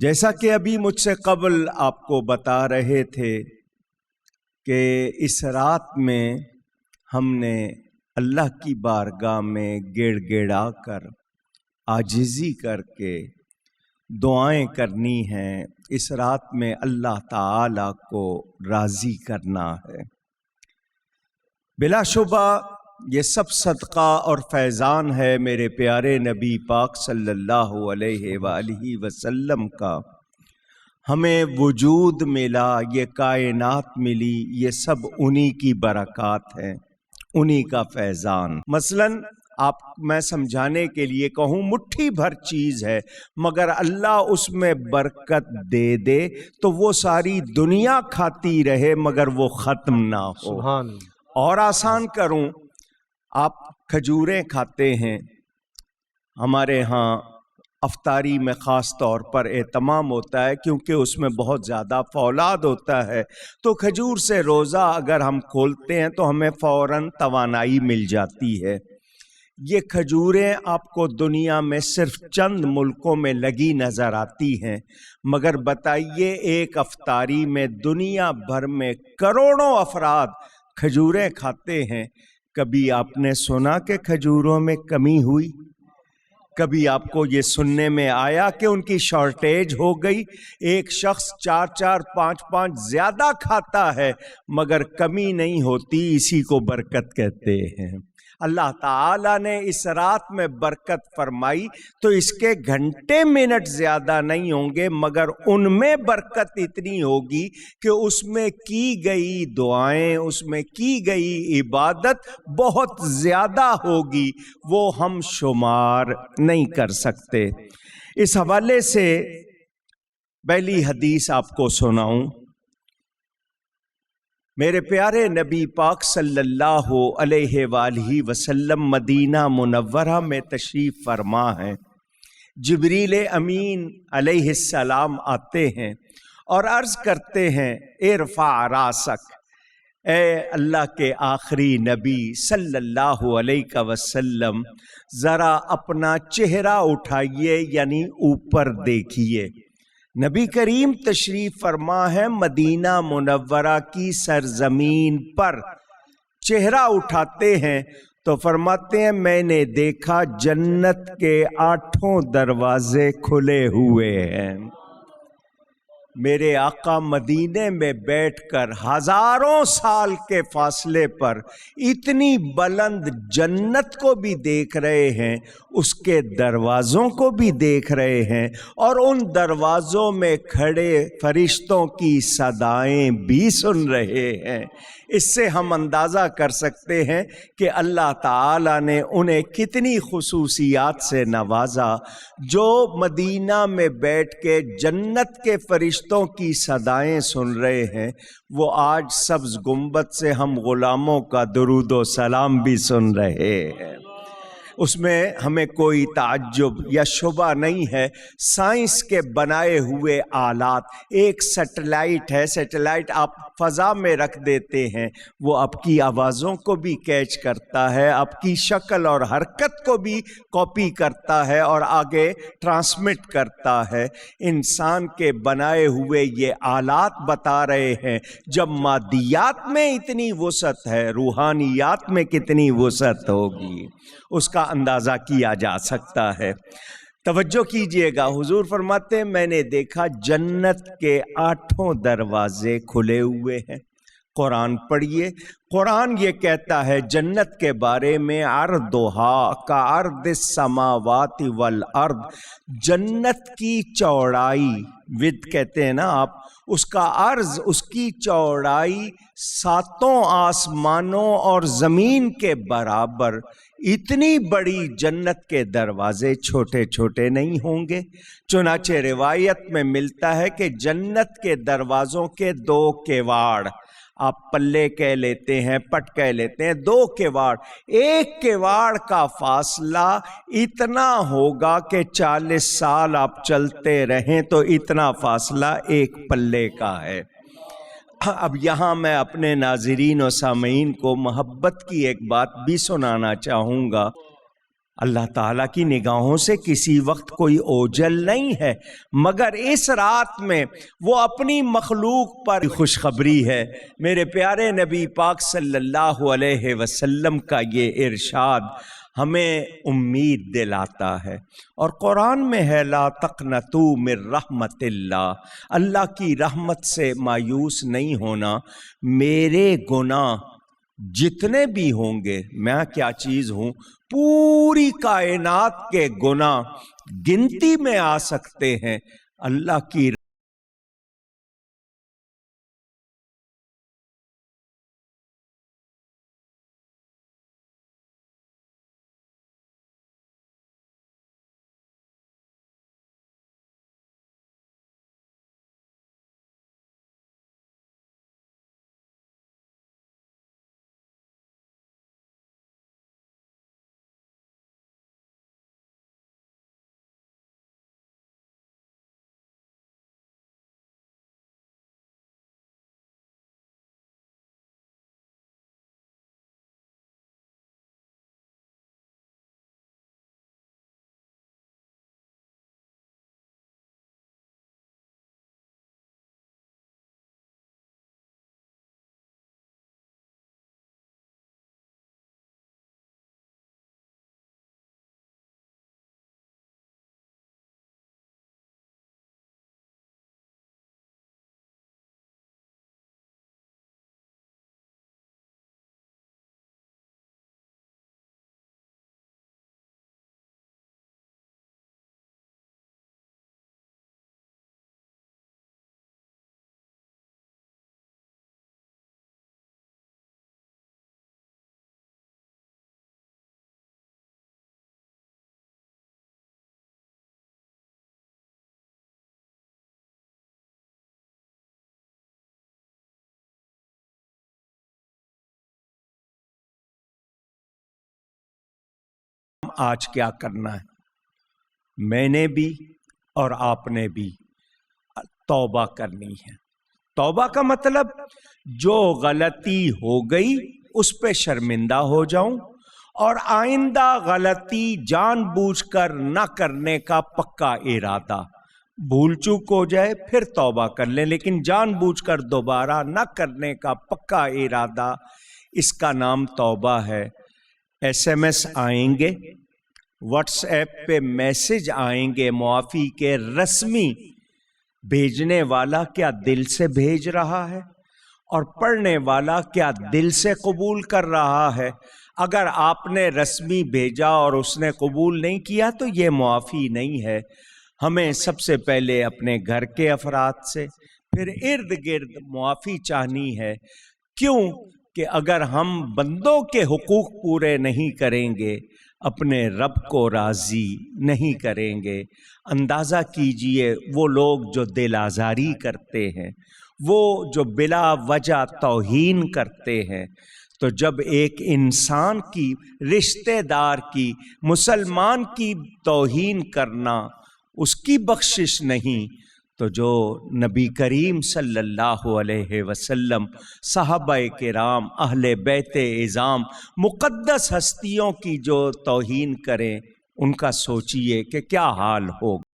جیسا کہ ابھی مجھ سے قبل آپ کو بتا رہے تھے کہ اس رات میں ہم نے اللہ کی بارگاہ میں گڑ گڑا کر عاجزی کر کے دعائیں کرنی ہیں۔ اس رات میں اللہ تعالی کو راضی کرنا ہے۔ بلا شبہ یہ سب صدقہ اور فیضان ہے میرے پیارے نبی پاک صلی اللہ علیہ وآلہ وسلم کا۔ ہمیں وجود ملا، یہ کائنات ملی، یہ سب انہی کی برکات ہیں، انہی کا فیضان۔ مثلاً آپ میں سمجھانے کے لیے کہوں، مٹھی بھر چیز ہے مگر اللہ اس میں برکت دے دے تو وہ ساری دنیا کھاتی رہے مگر وہ ختم نہ ہو۔ سبحان اللہ۔ اور آسان کروں، آپ کھجوریں کھاتے ہیں، ہمارے ہاں افطاری میں خاص طور پر اہتمام ہوتا ہے کیونکہ اس میں بہت زیادہ فولاد ہوتا ہے، تو کھجور سے روزہ اگر ہم کھولتے ہیں تو ہمیں فوراً توانائی مل جاتی ہے۔ یہ کھجوریں آپ کو دنیا میں صرف چند ملکوں میں لگی نظر آتی ہیں، مگر بتائیے ایک افطاری میں دنیا بھر میں کروڑوں افراد کھجوریں کھاتے ہیں۔ کبھی آپ نے سنا کہ کھجوروں میں کمی ہوئی؟ کبھی آپ کو یہ سننے میں آیا کہ ان کی شارٹیج ہو گئی؟ ایک شخص 4 5 زیادہ کھاتا ہے مگر کمی نہیں ہوتی، اسی کو برکت کہتے ہیں۔ اللہ تعالیٰ نے اس رات میں برکت فرمائی تو اس کے گھنٹے منٹ زیادہ نہیں ہوں گے مگر ان میں برکت اتنی ہوگی کہ اس میں کی گئی دعائیں، اس میں کی گئی عبادت بہت زیادہ ہوگی، وہ ہم شمار نہیں کر سکتے۔ اس حوالے سے پہلی حدیث آپ کو سناؤں۔ میرے پیارے نبی پاک صلی اللہ علیہ وآلہ وسلم مدینہ منورہ میں تشریف فرما ہیں۔ جبریل امین علیہ السلام آتے ہیں اور عرض کرتے ہیں، ارفع راسک، اے اللہ کے آخری نبی صلی اللہ علیہ وسلم، ذرا اپنا چہرہ اٹھائیے، یعنی اوپر دیکھیے۔ نبی کریم تشریف فرما ہے مدینہ منورہ کی سرزمین پر، چہرہ اٹھاتے ہیں تو فرماتے ہیں، میں نے دیکھا جنت کے 8 دروازے کھلے ہوئے ہیں۔ میرے آقا مدینے میں بیٹھ کر ہزاروں سال کے فاصلے پر اتنی بلند جنت کو بھی دیکھ رہے ہیں، اس کے دروازوں کو بھی دیکھ رہے ہیں، اور ان دروازوں میں کھڑے فرشتوں کی صدائیں بھی سن رہے ہیں۔ اس سے ہم اندازہ کر سکتے ہیں کہ اللہ تعالیٰ نے انہیں کتنی خصوصیات سے نوازا، جو مدینہ میں بیٹھ کے جنت کے فرشتوں کی صدائیں سن رہے ہیں، وہ آج سبز گنبد سے ہم غلاموں کا درود و سلام بھی سن رہے ہیں۔ اس میں ہمیں کوئی تعجب یا شبہ نہیں ہے۔ سائنس کے بنائے ہوئے آلات، ایک سیٹلائٹ ہے، سیٹلائٹ آپ فضا میں رکھ دیتے ہیں، وہ آپ کی آوازوں کو بھی کیچ کرتا ہے، آپ کی شکل اور حرکت کو بھی کاپی کرتا ہے اور آگے ٹرانسمٹ کرتا ہے۔ انسان کے بنائے ہوئے یہ آلات بتا رہے ہیں جب مادیات میں اتنی وسعت ہے، روحانیات میں کتنی وسعت ہوگی، اس کا اندازہ کیا جا سکتا ہے۔ توجہ کیجئے گا، حضور فرماتے ہیں، میں نے دیکھا جنت کے 8 دروازے کھلے ہوئے ہیں۔ قرآن پڑھیے، قرآن یہ کہتا ہے جنت کے بارے میں، عرضھا کعرض السماوات والارض، جنت کی چوڑائی، ود کہتے ہیں نا آپ، اس کا عرض، اس کی چوڑائی 7 آسمانوں اور زمین کے برابر۔ اتنی بڑی جنت کے دروازے چھوٹے چھوٹے نہیں ہوں گے۔ چنانچہ روایت میں ملتا ہے کہ جنت کے دروازوں کے 2 کیواڑ، آپ پلے کہہ لیتے ہیں، پٹ کہہ لیتے ہیں، 2 کیواڑ، ایک کیواڑ کا فاصلہ اتنا ہوگا کہ 40 سال آپ چلتے رہیں تو اتنا فاصلہ ایک پلے کا ہے۔ اب یہاں میں اپنے ناظرین و سامعین کو محبت کی ایک بات بھی سنانا چاہوں گا۔ اللہ تعالیٰ کی نگاہوں سے کسی وقت کوئی اوجل نہیں ہے، مگر اس رات میں وہ اپنی مخلوق پر خوشخبری ہے۔ میرے پیارے نبی پاک صلی اللہ علیہ وسلم کا یہ ارشاد ہمیں امید دلاتا ہے، اور قرآن میں ہے لا تقنطوا من رحمت اللہ، اللہ کی رحمت سے مایوس نہیں ہونا۔ میرے گناہ جتنے بھی ہوں گے، میں کیا چیز ہوں، پوری کائنات کے گناہ گنتی میں آ سکتے ہیں، اللہ کی آج کیا کرنا ہے، میں نے بھی اور آپ نے بھی توبہ کرنی ہے۔ توبہ کا مطلب جو غلطی ہو گئی اس پہ شرمندہ ہو جاؤں، اور آئندہ غلطی جان بوجھ کر نہ کرنے کا پکا ارادہ۔ بھول چوک ہو جائے پھر توبہ کر لیں، لیکن جان بوجھ کر دوبارہ نہ کرنے کا پکا ارادہ، اس کا نام توبہ ہے۔ SMS آئیں گے، واٹس ایپ پہ میسج آئیں گے معافی کے رسمی، بھیجنے والا کیا دل سے بھیج رہا ہے اور پڑھنے والا کیا دل سے قبول کر رہا ہے؟ اگر آپ نے رسمی بھیجا اور اس نے قبول نہیں کیا تو یہ معافی نہیں ہے۔ ہمیں سب سے پہلے اپنے گھر کے افراد سے، پھر ارد گرد معافی چاہنی ہے۔ کیوں کہ اگر ہم بندوں کے حقوق پورے نہیں کریں گے، اپنے رب کو راضی نہیں کریں گے۔ اندازہ کیجئے وہ لوگ جو دل آزاری کرتے ہیں، وہ جو بلا وجہ توہین کرتے ہیں، تو جب ایک انسان کی، رشتہ دار کی، مسلمان کی توہین کرنا اس کی بخشش نہیں، تو جو نبی کریم صلی اللہ علیہ وسلم، صحابہ کرام، اہل بیت اعظام، مقدس ہستیوں کی جو توہین کریں، ان کا سوچئے کہ کیا حال ہوگا۔